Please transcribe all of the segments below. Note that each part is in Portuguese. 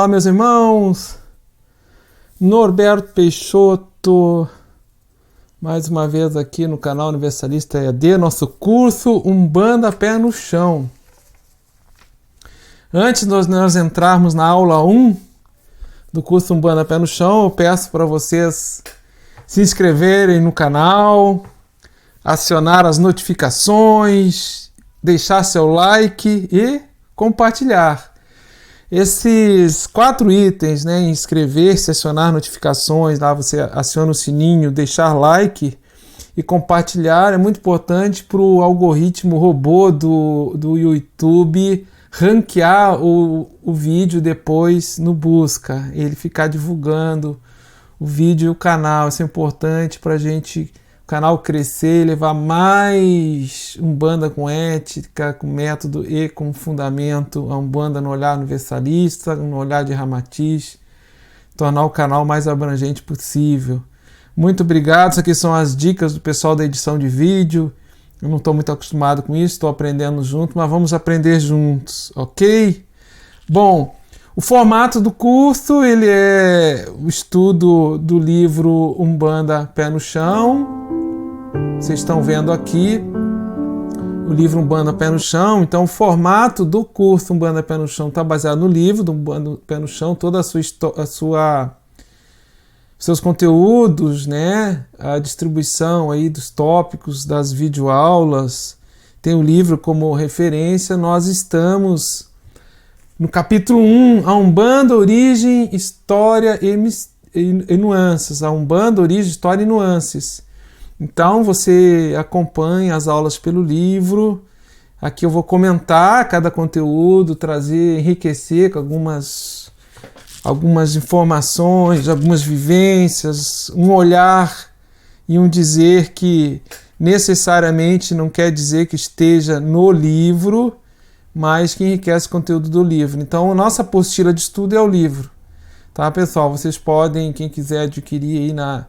Olá, meus irmãos, Norberto Peixoto, mais uma vez aqui no canal Universalista EAD, nosso curso Umbanda Pé no Chão. Antes de nós entrarmos na aula 1 do curso Umbanda Pé no Chão, eu peço para vocês se inscreverem no canal, acionar as notificações, deixar seu like e compartilhar. Esses 4 itens, né, inscrever-se, acionar notificações, lá você aciona o sininho, deixar like e compartilhar, é muito importante para o algoritmo robô do YouTube ranquear o vídeo depois no busca, ele ficar divulgando o vídeo e o canal. Isso é importante para o canal crescer, levar mais Umbanda com ética, com método e com fundamento, a Umbanda no olhar universalista, no olhar de Ramatiz, tornar o canal mais abrangente possível. Muito obrigado, isso aqui são as dicas do pessoal da edição de vídeo. Eu não estou muito acostumado com isso, estou aprendendo junto, mas vamos aprender juntos, ok? Bom, o formato do curso, ele é o estudo do livro Umbanda Pé no Chão. Vocês estão vendo aqui o livro Umbanda Pé no Chão. Então, o formato do curso Umbanda Pé no Chão está baseado no livro do Umbanda Pé no Chão, toda seus conteúdos, né? A distribuição aí dos tópicos das videoaulas. Tem o livro como referência. Nós estamos no capítulo 1, a Umbanda, Origem, História e Nuances. A Umbanda, Origem, História e Nuances. Então você acompanha as aulas pelo livro. Aqui eu vou comentar cada conteúdo, trazer, enriquecer com algumas informações, algumas vivências, um olhar e um dizer que necessariamente não quer dizer que esteja no livro, mas que enriquece o conteúdo do livro. Então a nossa apostila de estudo é o livro. Tá, pessoal? Vocês podem, quem quiser adquirir aí na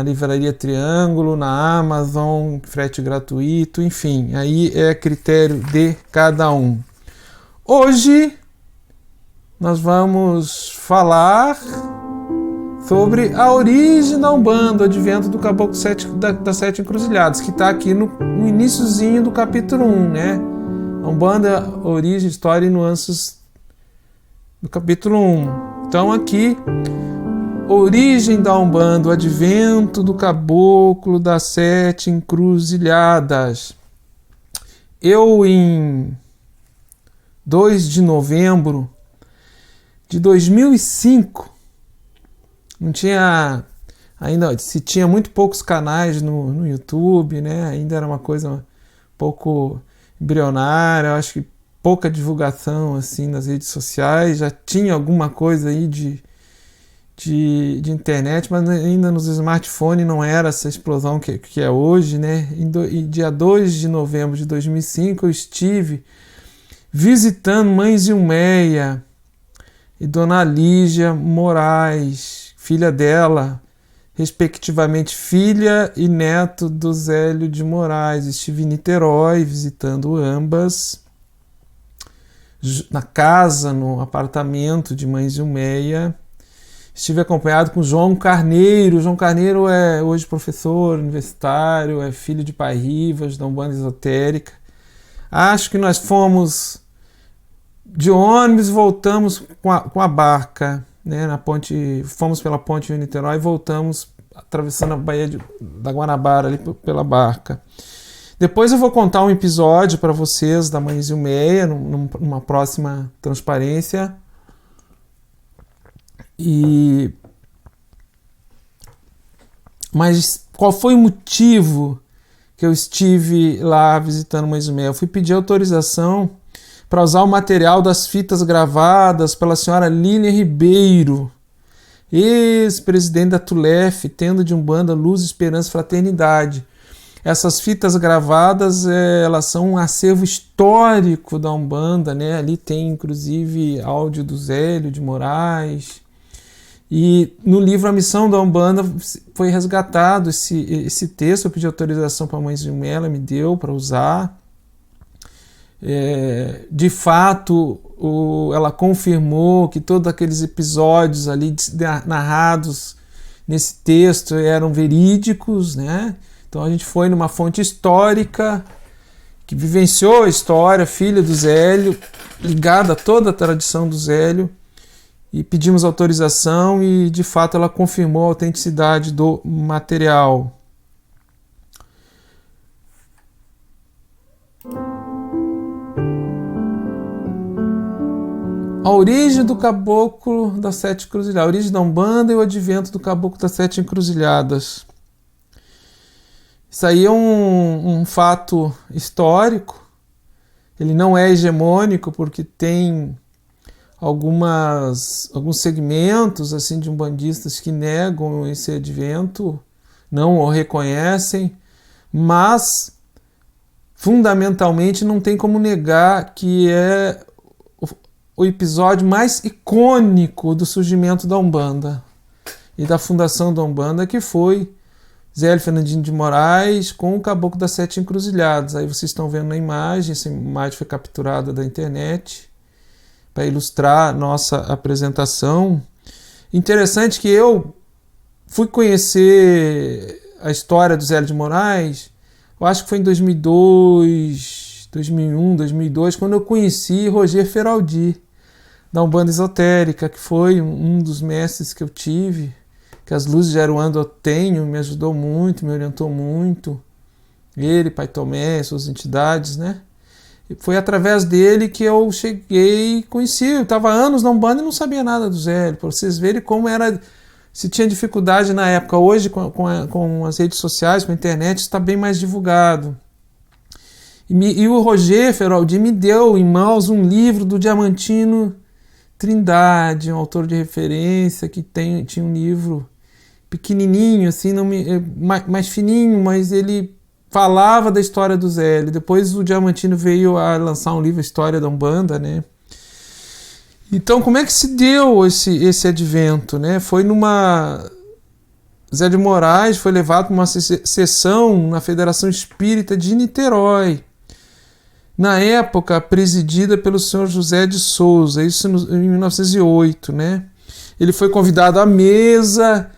Livraria Triângulo, na Amazon, frete gratuito, enfim, aí é critério de cada um. Hoje nós vamos falar sobre a origem da Umbanda, o advento do Caboclo das Sete Encruzilhadas, que está aqui no iniciozinho do capítulo 1, né? A Umbanda, Origem, História e Nuances do capítulo 1. Então aqui, origem da Umbanda, o advento do Caboclo das Sete Encruzilhadas. Eu, em 2 de novembro de 2005, não tinha ainda, se tinha muito poucos canais no YouTube, né? Ainda era uma coisa um pouco embrionária, eu acho que pouca divulgação assim nas redes sociais, já tinha alguma coisa aí de internet, mas ainda nos smartphones não era essa explosão que é hoje, né? Em dia 2 de novembro de 2005 eu estive visitando Mãe Zilmeia e Dona Lígia Moraes, filha dela, respectivamente filha e neto do Zélio de Moraes. Estive em Niterói visitando ambas, na casa, no apartamento de Mãe Zilmeia. Estive acompanhado com João Carneiro. João Carneiro é hoje professor universitário, é filho de Pai Rivas, da Umbanda Esotérica. Acho que nós fomos de ônibus e voltamos com a barca, né, na ponte, fomos pela ponte de Niterói e voltamos atravessando a Baía da Guanabara ali pela barca. Depois eu vou contar um episódio para vocês da Mãe Zilmeia, numa próxima transparência. Mas qual foi o motivo que eu estive lá visitando Mãe Zilmeia? Eu fui pedir autorização para usar o material das fitas gravadas pela senhora Línia Ribeiro, ex-presidente da TULEF, Tenda de Umbanda, Luz, Esperança e Fraternidade. Essas fitas gravadas, elas são um acervo histórico da Umbanda, né? Ali tem inclusive áudio do Zélio de Moraes. E no livro A Missão da Umbanda foi resgatado esse texto. Eu pedi autorização para a Mãe Zilmeia, ela me deu para usar. De fato, ela confirmou que todos aqueles episódios ali narrados nesse texto eram verídicos, né? Então a gente foi numa fonte histórica que vivenciou a história, filha do Zélio, ligada a toda a tradição do Zélio, e pedimos autorização e, de fato, ela confirmou a autenticidade do material. A origem do Caboclo das Sete Encruzilhadas, a origem da Umbanda e o advento do Caboclo das Sete Encruzilhadas. Isso aí é um fato histórico, ele não é hegemônico porque tem alguns segmentos assim, de umbandistas que negam esse advento, não o reconhecem, mas fundamentalmente não tem como negar que é o episódio mais icônico do surgimento da Umbanda e da fundação da Umbanda, que foi Zélio Fernandino de Moraes com o Caboclo das Sete Encruzilhadas. Aí vocês estão vendo na imagem, essa imagem foi capturada da internet para ilustrar nossa apresentação. Interessante que eu fui conhecer a história do Zélio de Moraes, eu acho que foi em 2002, 2001, 2002, quando eu conheci Roger Feraldi, da Umbanda Esotérica, que foi um dos mestres que eu tive, que as luzes de Aruanda eu tenho, me ajudou muito, me orientou muito. Ele, Pai Tomé, suas entidades, né? E foi através dele que eu cheguei e conheci. Eu estava há anos na Umbanda e não sabia nada do Zélio, para vocês verem como era, se tinha dificuldade na época. Hoje, com as redes sociais, com a internet, está bem mais divulgado. E o Roger Feraldi me deu em mãos um livro do Diamantino Trindade, um autor de referência que tinha um livro pequenininho, assim, mais fininho, mas ele falava da história do Zélio. Depois o Diamantino veio a lançar um livro, A História da Umbanda, né? Então, como é que se deu esse advento, né? Foi Zé de Moraes foi levado para uma sessão na Federação Espírita de Niterói, na época presidida pelo senhor José de Souza, isso em 1908, né? Ele foi convidado à mesa,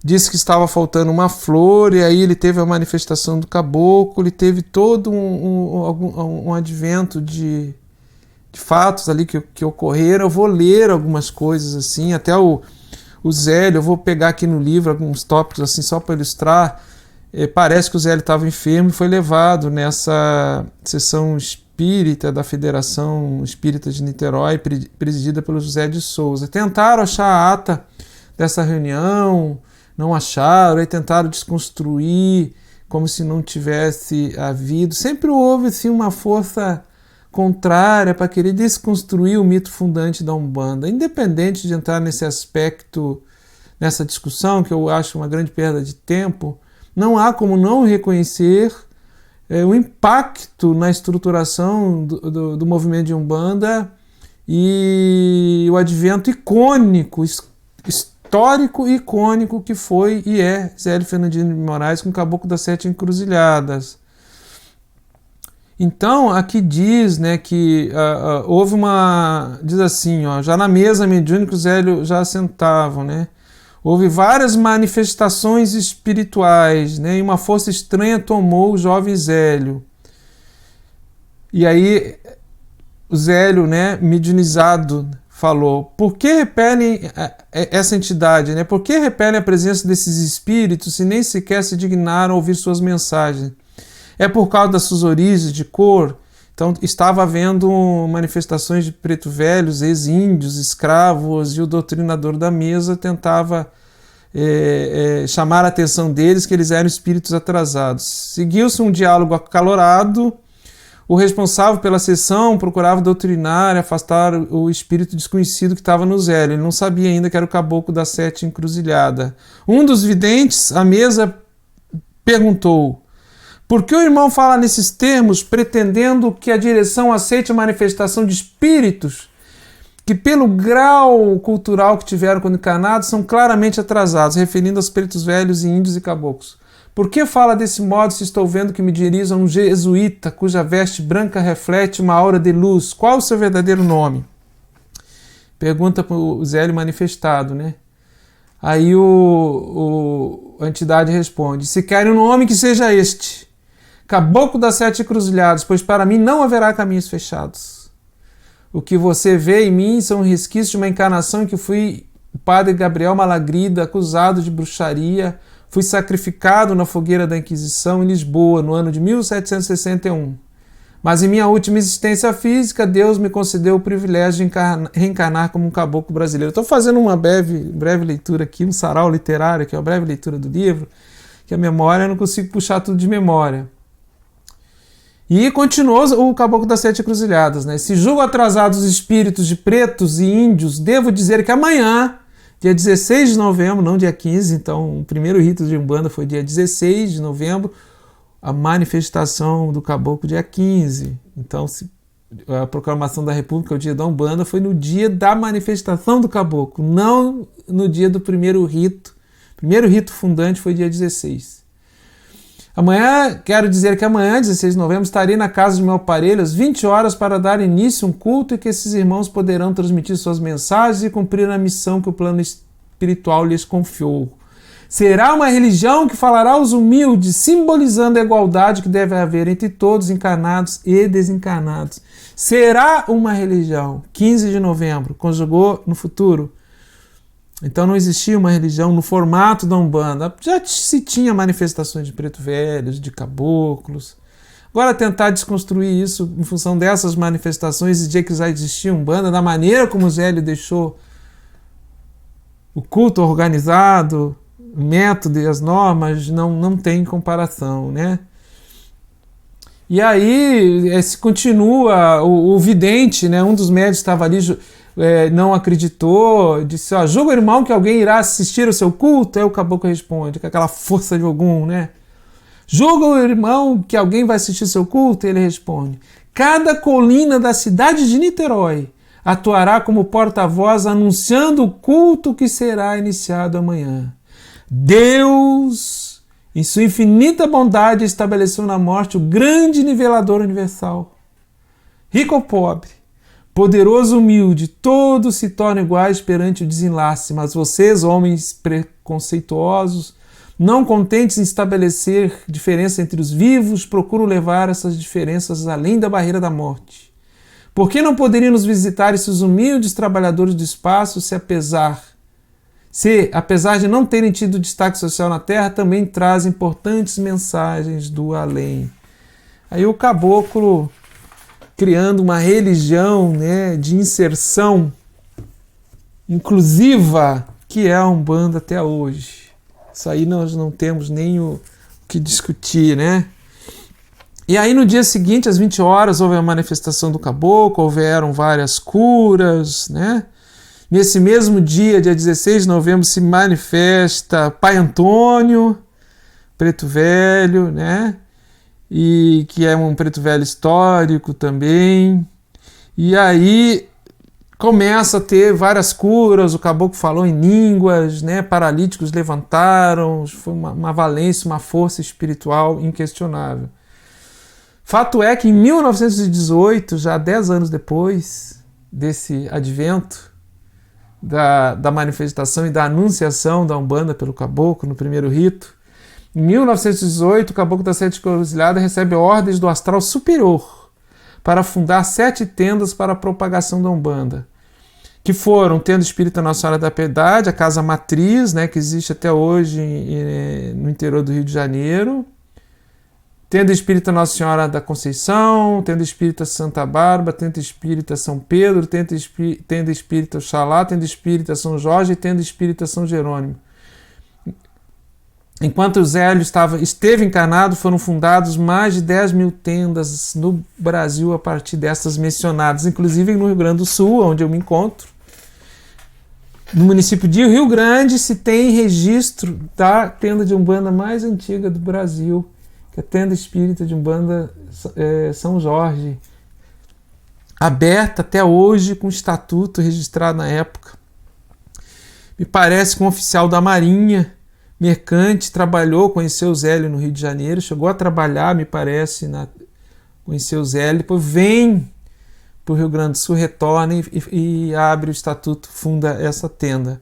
disse que estava faltando uma flor, e aí ele teve a manifestação do caboclo, ele teve todo um advento de fatos ali que ocorreram. Eu vou ler algumas coisas assim, até o Zélio, eu vou pegar aqui no livro alguns tópicos assim só para ilustrar. Parece que o Zélio estava enfermo e foi levado nessa sessão espírita da Federação Espírita de Niterói, presidida pelo José de Souza. Tentaram achar a ata dessa reunião, não acharam, aí tentaram desconstruir como se não tivesse havido. Sempre houve assim, uma força contrária para querer desconstruir o mito fundante da Umbanda. Independente de entrar nesse aspecto, nessa discussão, que eu acho uma grande perda de tempo, não há como não reconhecer o impacto na estruturação do movimento de Umbanda e o advento icônico, histórico e icônico que foi e é Zélio Fernandino de Moraes com o Caboclo das Sete Encruzilhadas. Então, aqui diz, né, que houve diz assim, já na mesa mediúnica os Zélio já sentavam, né? Houve várias manifestações espirituais, né, e uma força estranha tomou o jovem Zélio. E aí o Zélio, né, mediunizado, falou: por que repelem essa entidade? Né? Por que repelem a presença desses espíritos se nem sequer se dignaram a ouvir suas mensagens? É por causa das suas origens de cor? Então estava havendo manifestações de preto velhos, ex-índios, escravos, e o doutrinador da mesa tentava chamar a atenção deles que eles eram espíritos atrasados. Seguiu-se um diálogo acalorado. O responsável pela sessão procurava doutrinar e afastar o espírito desconhecido que estava no Zélio. Ele não sabia ainda que era o Caboclo das Sete Encruzilhadas. Um dos videntes à mesa perguntou: por que o irmão fala nesses termos, pretendendo que a direção aceite a manifestação de espíritos que, pelo grau cultural que tiveram quando encarnados, são claramente atrasados, referindo aos pretos velhos e índios e caboclos? Por que fala desse modo se estou vendo que me dirijo a um jesuíta cuja veste branca reflete uma aura de luz? Qual o seu verdadeiro nome? Pergunta para o Zélio manifestado, né? Aí a entidade responde: se querem um nome que seja este, Caboclo das Sete Encruzilhadas, pois para mim não haverá caminhos fechados. O que você vê em mim são resquícios de uma encarnação em que fui o padre Gabriel Malagrida, acusado de bruxaria, fui sacrificado na fogueira da Inquisição em Lisboa, no ano de 1761. Mas em minha última existência física, Deus me concedeu o privilégio de reencarnar como um caboclo brasileiro. Estou fazendo uma breve leitura aqui, um sarau literário, que é uma breve leitura do livro, que a memória eu não consigo puxar tudo de memória. E continuou o Caboclo das Sete Encruzilhadas, né? Se julgo atrasados os espíritos de pretos e índios, devo dizer que amanhã, dia 16 de novembro, não dia 15, então o primeiro rito de Umbanda foi dia 16 de novembro, a manifestação do Caboclo dia 15. Então a proclamação da República, o dia da Umbanda, foi no dia da manifestação do Caboclo, não no dia do primeiro rito. O primeiro rito fundante foi dia 16. Amanhã, quero dizer que amanhã, 16 de novembro, estarei na casa do meu aparelho às 20 horas para dar início a um culto e que esses irmãos poderão transmitir suas mensagens e cumprir a missão que o plano espiritual lhes confiou. Será uma religião que falará aos humildes, simbolizando a igualdade que deve haver entre todos, encarnados e desencarnados. Será uma religião. 15 de novembro, conjugou no futuro. Então não existia uma religião no formato da Umbanda. Já se tinha manifestações de preto velhos, de caboclos. Agora tentar desconstruir isso em função dessas manifestações e dizer que já existia Umbanda, da maneira como o Zélio deixou o culto organizado, o método e as normas, não tem comparação, né? E aí se continua, o vidente, né, um dos médicos estava ali, não acreditou, disse: julga, irmão, que alguém irá assistir o seu culto? Aí o caboclo responde, com aquela força de Ogum, né? Julga o irmão que alguém vai assistir o seu culto? Ele responde: cada colina da cidade de Niterói atuará como porta-voz anunciando o culto que será iniciado amanhã. Deus, em sua infinita bondade, estabeleceu na morte o grande nivelador universal. Rico ou pobre, poderoso ou humilde, todos se tornam iguais perante o desenlace, mas vocês, homens preconceituosos, não contentes em estabelecer diferença entre os vivos, procuram levar essas diferenças além da barreira da morte. Por que não poderiam nos visitar esses humildes trabalhadores do espaço se apesar de não terem tido destaque social na Terra, também trazem importantes mensagens do além? Aí o caboclo criando uma religião, né, de inserção inclusiva, que é a Umbanda até hoje. Isso aí nós não temos nem o que discutir, né? E aí no dia seguinte, às 20 horas, houve a manifestação do caboclo, houveram várias curas, né? Nesse mesmo dia, dia 16 de novembro, se manifesta Pai Antônio, preto velho, né? E que é um preto velho histórico também. E aí começa a ter várias curas, o caboclo falou em línguas, né? Paralíticos levantaram, foi uma valência, uma força espiritual inquestionável. Fato é que em 1918, já 10 anos depois desse advento da manifestação e da anunciação da Umbanda pelo caboclo no primeiro rito, em 1918, o Caboclo das Sete Encruzilhadas recebe ordens do astral superior para fundar 7 tendas para a propagação da Umbanda, que foram Tenda Espírita Nossa Senhora da Piedade, a Casa Matriz, né, que existe até hoje no interior do Rio de Janeiro, Tenda Espírita Nossa Senhora da Conceição, Tenda Espírita Santa Bárbara, Tenda Espírita São Pedro, Tenda Espírita Oxalá, Tenda Espírita São Jorge e Tenda Espírita São Jerônimo. Enquanto o Zélio esteve encarnado, foram fundados mais de 10 mil tendas no Brasil a partir dessas mencionadas, inclusive no Rio Grande do Sul, onde eu me encontro. No município de Rio Grande se tem registro da tenda de Umbanda mais antiga do Brasil, que é a Tenda Espírita de Umbanda São Jorge, aberta até hoje com estatuto registrado na época. Me parece que um oficial da Marinha mercante, trabalhou, conheceu o Zélio no Rio de Janeiro, chegou a trabalhar, me parece, conheceu o Zélio, depois vem para o Rio Grande do Sul, retorna e abre o estatuto, funda essa tenda.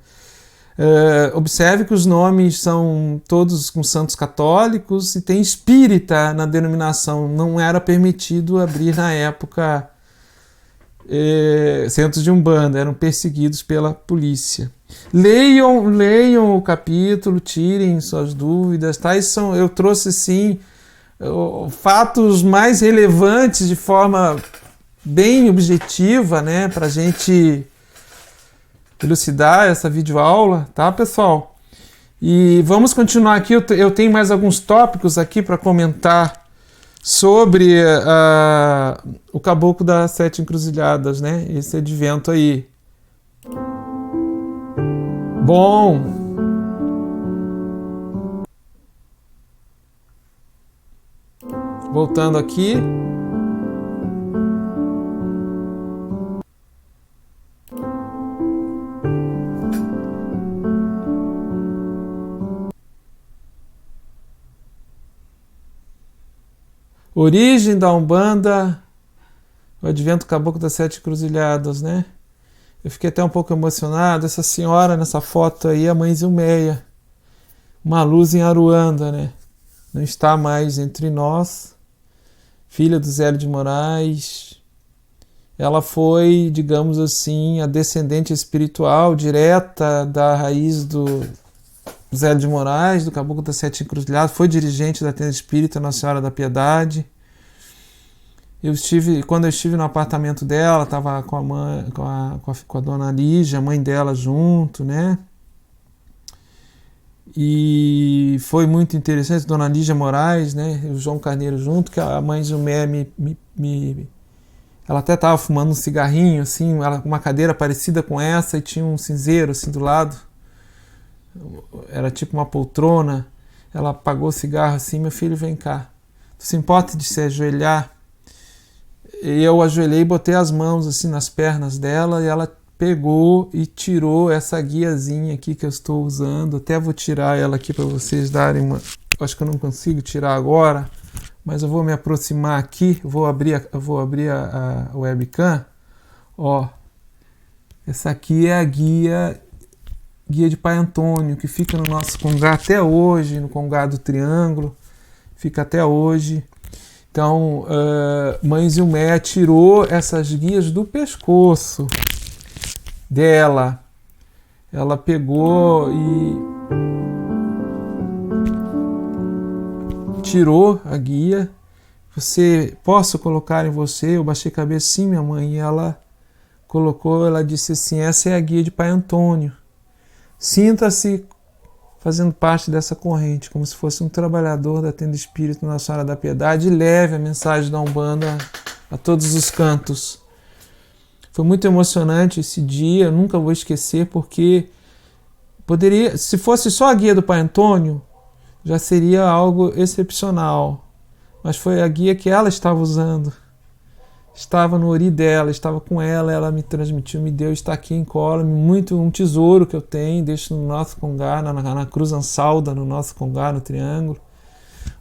Observe que os nomes são todos com santos católicos e tem espírita na denominação. Não era permitido abrir na época centros de Umbanda, eram perseguidos pela polícia. Leiam o capítulo, tirem suas dúvidas. Eu trouxe sim fatos mais relevantes de forma bem objetiva, né, para a gente elucidar essa videoaula, tá, pessoal? E vamos continuar aqui. Eu tenho mais alguns tópicos aqui para comentar sobre o Caboclo das Sete Encruzilhadas, né? Esse advento aí. Bom, voltando aqui. Origem da Umbanda, o advento Caboclo das Sete Encruzilhadas, né? Eu fiquei até um pouco emocionado. Essa senhora nessa foto aí, a mãe Zilmeia, uma luz em Aruanda, né? Não está mais entre nós, filha do Zélio de Moraes. Ela foi, digamos assim, a descendente espiritual direta da raiz do Zélio de Moraes, do Caboclo das Sete Encruzilhadas, foi dirigente da Tenda Espírita Nossa Senhora da Piedade. Quando eu estive no apartamento dela, estava com a mãe, com a dona Lígia, a mãe dela junto, né? E foi muito interessante, dona Lígia Moraes, né? E o João Carneiro junto, que a mãe Zumé ela até estava fumando um cigarrinho, assim, uma cadeira parecida com essa, e tinha um cinzeiro assim do lado. Era tipo uma poltrona. Ela apagou o cigarro assim: meu filho, vem cá, tu se importa de se ajoelhar? E eu ajoelhei e botei as mãos assim nas pernas dela, e ela pegou e tirou essa guiazinha aqui que eu estou usando. Até vou tirar ela aqui para vocês darem uma... Acho que eu não consigo tirar agora, mas eu vou me aproximar aqui, vou abrir a webcam. Ó, essa aqui é a guia de Pai Antônio, que fica no nosso congá até hoje, no congá do Triângulo, fica até hoje. Então, mãe Zilmé tirou essas guias do pescoço dela. Ela pegou e tirou a guia. Posso colocar em você? Eu baixei a cabeça, sim, minha mãe. E ela colocou, ela disse assim: essa é a guia de Pai Antônio. Sinta-se fazendo parte dessa corrente, como se fosse um trabalhador da Tenda Espírita Nossa Senhora da Piedade, e leve a mensagem da Umbanda a todos os cantos. Foi muito emocionante esse dia, eu nunca vou esquecer, porque poderia, se fosse só a guia do Pai Antônio, já seria algo excepcional, mas foi a guia que ela estava usando. Estava no ori dela, estava com ela me transmitiu, me deu, está aqui em cola, um tesouro que eu tenho, deixo no nosso congá, na cruz ansalda, no nosso congá, no Triângulo.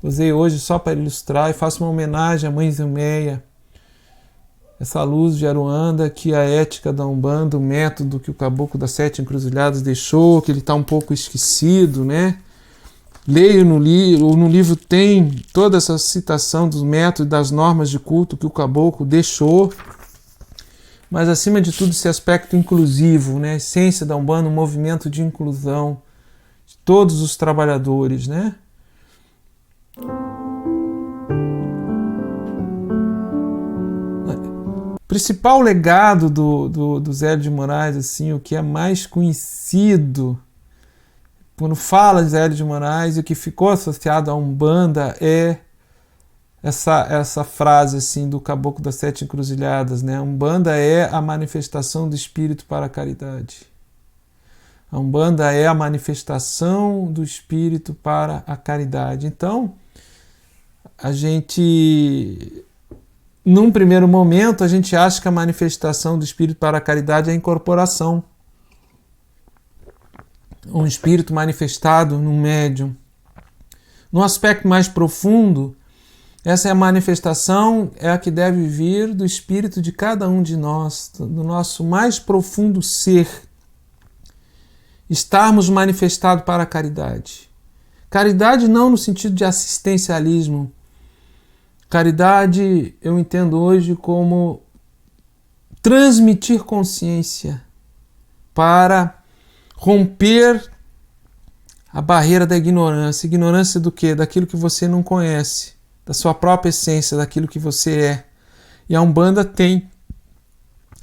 Usei hoje só para ilustrar e faço uma homenagem à mãe Zilmeia, essa luz de Aruanda, que a ética da Umbanda, o método que o Caboclo das Sete Encruzilhadas deixou, que ele está um pouco esquecido, né? Leio no livro tem toda essa citação dos métodos e das normas de culto que o Caboclo deixou, mas acima de tudo esse aspecto inclusivo, né? A essência da Umbanda, um movimento de inclusão de todos os trabalhadores, né? O principal legado do Zélio de Moraes, assim, o que é mais conhecido quando fala de Zélio de Moraes, o que ficou associado à Umbanda é essa frase assim do Caboclo das Sete Encruzilhadas, né? A Umbanda é a manifestação do Espírito para a caridade. A Umbanda é a manifestação do Espírito para a caridade. Então, a gente, num primeiro momento, a gente acha que a manifestação do Espírito para a caridade é a incorporação. um espírito manifestado no médium. No aspecto mais profundo, essa é a manifestação, é a que deve vir do espírito de cada um de nós, do nosso mais profundo ser. Estarmos manifestados para a caridade. Caridade não no sentido de assistencialismo. Caridade eu entendo hoje como transmitir consciência para romper a barreira da ignorância. Ignorância do quê? Daquilo que você não conhece, da sua própria essência, daquilo que você é. E a Umbanda tem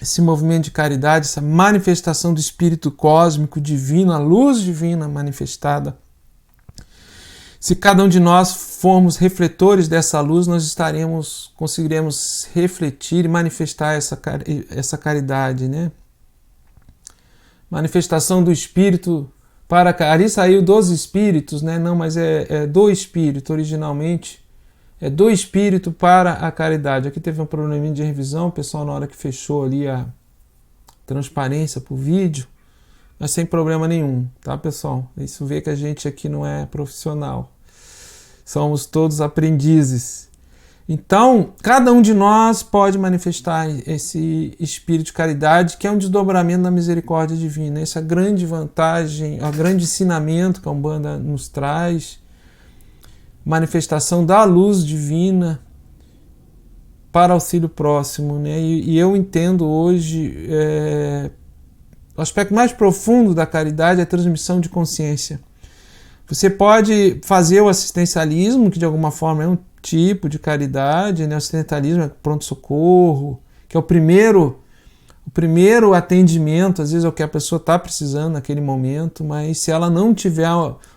esse movimento de caridade, essa manifestação do espírito cósmico, divino, a luz divina manifestada. Se cada um de nós formos refletores dessa luz, nós conseguiremos refletir e manifestar essa caridade, né? Manifestação do espírito para... Ali saiu dos espíritos, né? Não, mas é do espírito originalmente. É do espírito para a caridade. Aqui teve um probleminha de revisão, o pessoal na hora que fechou ali a transparência para o vídeo, mas sem problema nenhum, tá, pessoal? Isso vê que a gente aqui não é profissional. Somos todos aprendizes. Então, cada um de nós pode manifestar esse espírito de caridade, que é um desdobramento da misericórdia divina. Essa é a grande vantagem, o grande ensinamento que a Umbanda nos traz. Manifestação da luz divina para auxílio próximo, né? E eu entendo hoje o aspecto mais profundo da caridade é a transmissão de consciência. Você pode fazer o assistencialismo, que de alguma forma é um tipo de caridade, né? O assistencialismo é pronto-socorro, que é o primeiro atendimento, às vezes é o que a pessoa está precisando naquele momento, mas se ela não tiver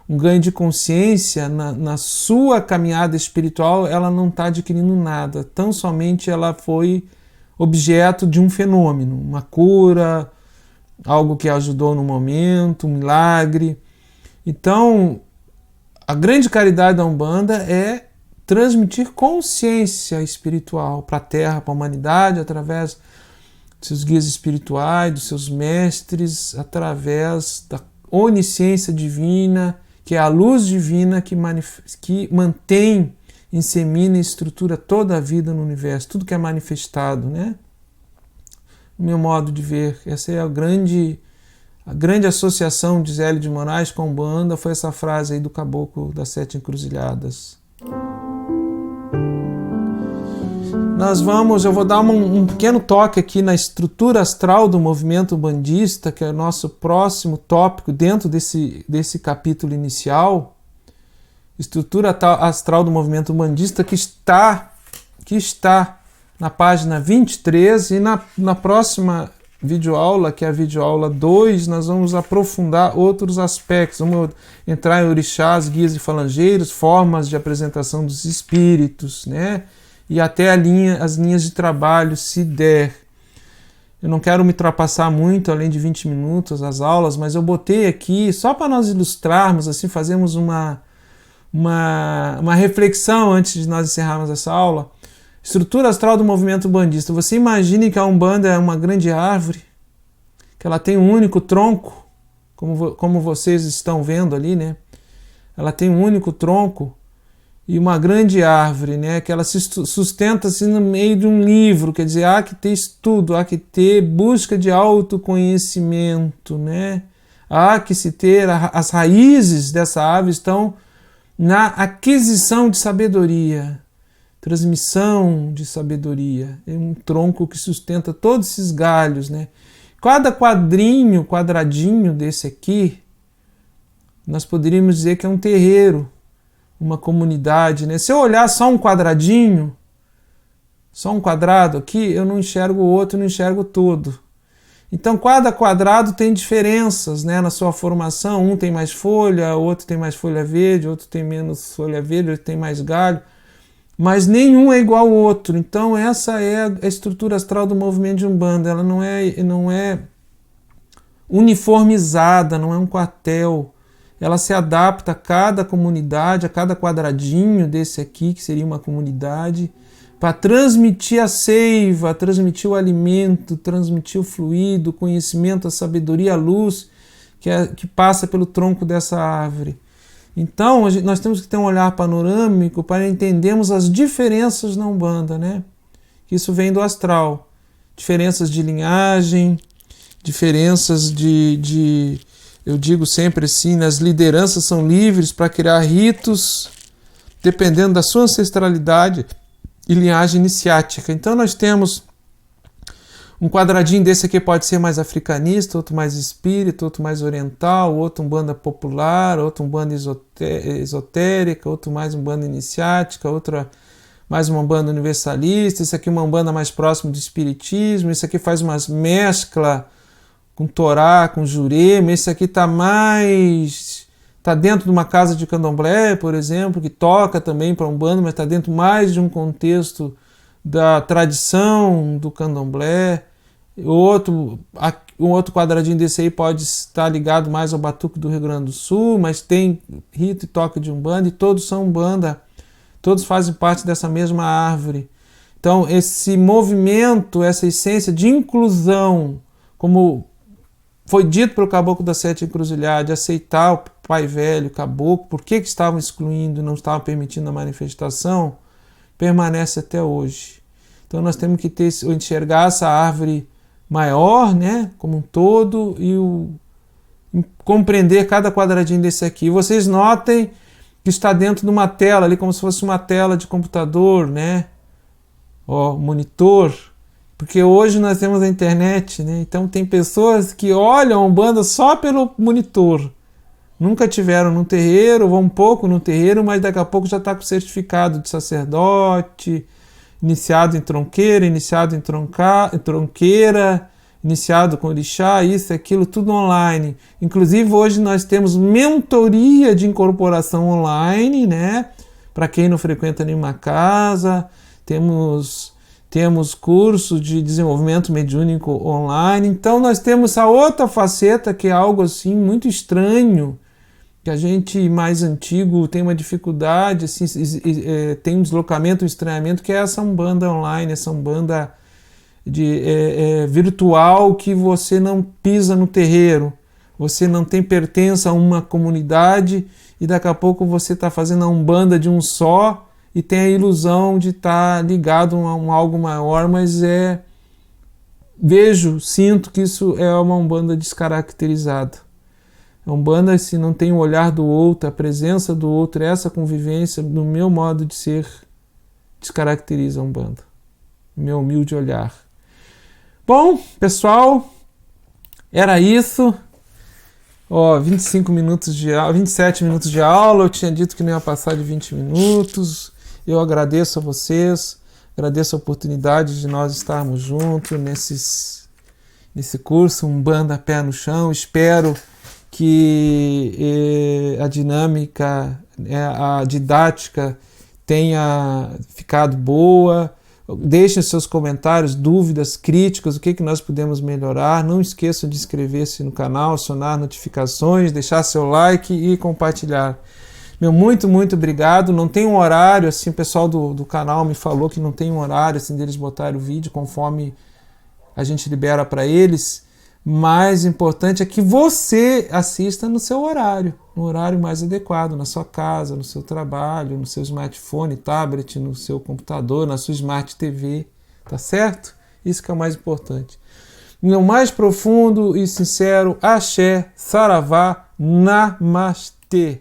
um ganho de consciência na sua caminhada espiritual, ela não está adquirindo nada, tão somente ela foi objeto de um fenômeno, uma cura, algo que ajudou no momento, um milagre. Então, a grande caridade da Umbanda é transmitir consciência espiritual para a Terra, para a humanidade, através dos seus guias espirituais, dos seus mestres, através da onisciência divina, que é a luz divina que mantém, insemina e estrutura toda a vida no universo, tudo que é manifestado, né? No meu modo de ver, essa é a grande associação de Zélio de Moraes com a Umbanda, foi essa frase aí do Caboclo das Sete Encruzilhadas. Eu vou dar um pequeno toque aqui na estrutura astral do movimento umbandista, que é o nosso próximo tópico dentro desse capítulo inicial. Estrutura astral do movimento umbandista que está na página 23, e na próxima videoaula, que é a videoaula 2, nós vamos aprofundar outros aspectos. Vamos entrar em orixás, guias e falangeiros, formas de apresentação dos espíritos, né? E até as linhas de trabalho, se der. Eu não quero me ultrapassar muito, além de 20 minutos, as aulas, mas eu botei aqui, só para nós ilustrarmos, assim, fazemos uma reflexão antes de nós encerrarmos essa aula. Estrutura astral do movimento umbandista. Você imagine que a Umbanda é uma grande árvore, que ela tem um único tronco, como vocês estão vendo ali, né? Ela tem um único tronco e uma grande árvore, né? Que ela se sustenta assim no meio de um livro, quer dizer, há que ter estudo, há que ter busca de autoconhecimento, né? Há que se ter, as raízes dessa árvore estão na aquisição de sabedoria, transmissão de sabedoria. É um tronco que sustenta todos esses galhos, né? Cada quadradinho desse aqui, nós poderíamos dizer que é um terreiro, uma comunidade, né? Se eu olhar só um quadradinho, só um quadrado aqui, eu não enxergo o outro, não enxergo todo. Então, cada quadrado tem diferenças, né, na sua formação. Um tem mais folha, outro tem mais folha verde, outro tem menos folha verde, outro tem mais galho. Mas nenhum é igual ao outro. Então, essa é a estrutura astral do movimento de Umbanda. Ela não é uniformizada, não é um quartel. Ela se adapta a cada comunidade, a cada quadradinho desse aqui, que seria uma comunidade, para transmitir a seiva, transmitir o alimento, transmitir o fluido, o conhecimento, a sabedoria, a luz, que passa pelo tronco dessa árvore. Então, nós temos que ter um olhar panorâmico para entendermos as diferenças na Umbanda, né? Isso vem do astral. Diferenças de linhagem, diferenças eu digo sempre assim, as lideranças são livres para criar ritos, dependendo da sua ancestralidade e linhagem iniciática. Então nós temos um quadradinho desse aqui, pode ser mais africanista, outro mais espírita, outro mais oriental, outro umbanda popular, outro umbanda esotérica, outro mais umbanda iniciática, outra mais uma umbanda universalista, esse aqui uma umbanda mais próximo do espiritismo, esse aqui faz umas mescla com Torá, com Jurema, esse aqui está dentro de uma casa de candomblé, por exemplo, que toca também para umbanda, mas está dentro mais de um contexto da tradição do candomblé. Um outro quadradinho desse aí pode estar ligado mais ao batuque do Rio Grande do Sul, mas tem rito e toque de umbanda, e todos são umbanda, todos fazem parte dessa mesma árvore. Então esse movimento, essa essência de inclusão, como foi dito pelo Caboclo das Sete Encruzilhadas, de aceitar o pai velho, o caboclo, por que estavam excluindo, não estavam permitindo a manifestação, permanece até hoje. Então nós temos que enxergar essa árvore maior, né, como um todo, e compreender cada quadradinho desse aqui. E vocês notem que está dentro de uma tela, ali como se fosse uma tela de computador, né, monitor, porque hoje nós temos a internet, né, então tem pessoas que olham a Umbanda só pelo monitor. Nunca tiveram no terreiro, vão um pouco no terreiro, mas daqui a pouco já está com certificado de sacerdote, iniciado em tronqueira, iniciado em tronqueira, iniciado com orixá, isso, aquilo, tudo online. Inclusive hoje nós temos mentoria de incorporação online, né? Para quem não frequenta nenhuma casa, temos curso de desenvolvimento mediúnico online. Então nós temos essa outra faceta que é algo assim muito estranho, que a gente mais antigo tem uma dificuldade, assim, tem um deslocamento, um estranhamento, que é essa Umbanda online, essa Umbanda virtual, que você não pisa no terreiro, você não tem pertença a uma comunidade e daqui a pouco você está fazendo a Umbanda de um só e tem a ilusão de estar ligado a algo maior, mas sinto que isso é uma Umbanda descaracterizada. A Umbanda, se não tem o olhar do outro, a presença do outro, essa convivência, no meu modo de ser, descaracteriza a Umbanda. Meu humilde olhar. Bom, pessoal, era isso. 27 minutos de aula, eu tinha dito que não ia passar de 20 minutos. Eu agradeço a vocês, agradeço a oportunidade de nós estarmos juntos nesse curso Umbanda Pé no Chão. Espero que a dinâmica, a didática tenha ficado boa. Deixem seus comentários, dúvidas, críticas, o que nós podemos melhorar. Não esqueçam de inscrever-se no canal, acionar notificações, deixar seu like e compartilhar. Meu muito, muito obrigado. Não tem um horário, assim, o pessoal do canal me falou que não tem um horário assim deles botarem o vídeo conforme a gente libera para eles. Mais importante é que você assista no seu horário, no horário mais adequado, na sua casa, no seu trabalho, no seu smartphone, tablet, no seu computador, na sua Smart TV, tá certo? Isso que é o mais importante. Meu mais profundo e sincero axé, saravá, namastê.